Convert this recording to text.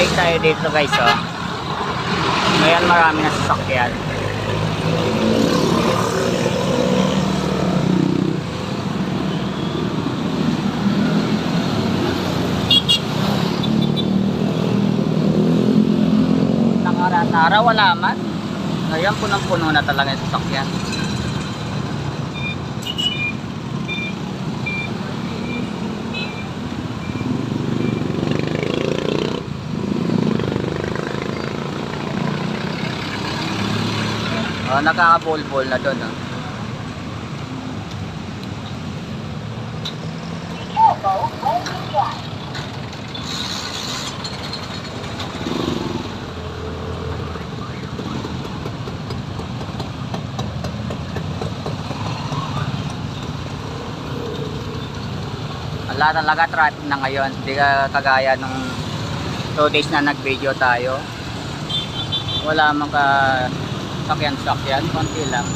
Nag-take tayo dito guys, oh. Ngayon marami na sasakyan. Araw wala man. Ngayon punong-puno na talaga yung sasakyan. Oh, nakaka-bol-bol na doon, oh. Wala talaga traffic na ngayon, hindi ka kagaya nung 2 days na nag-video tayo. Wala mang ka sakyan, konti lang.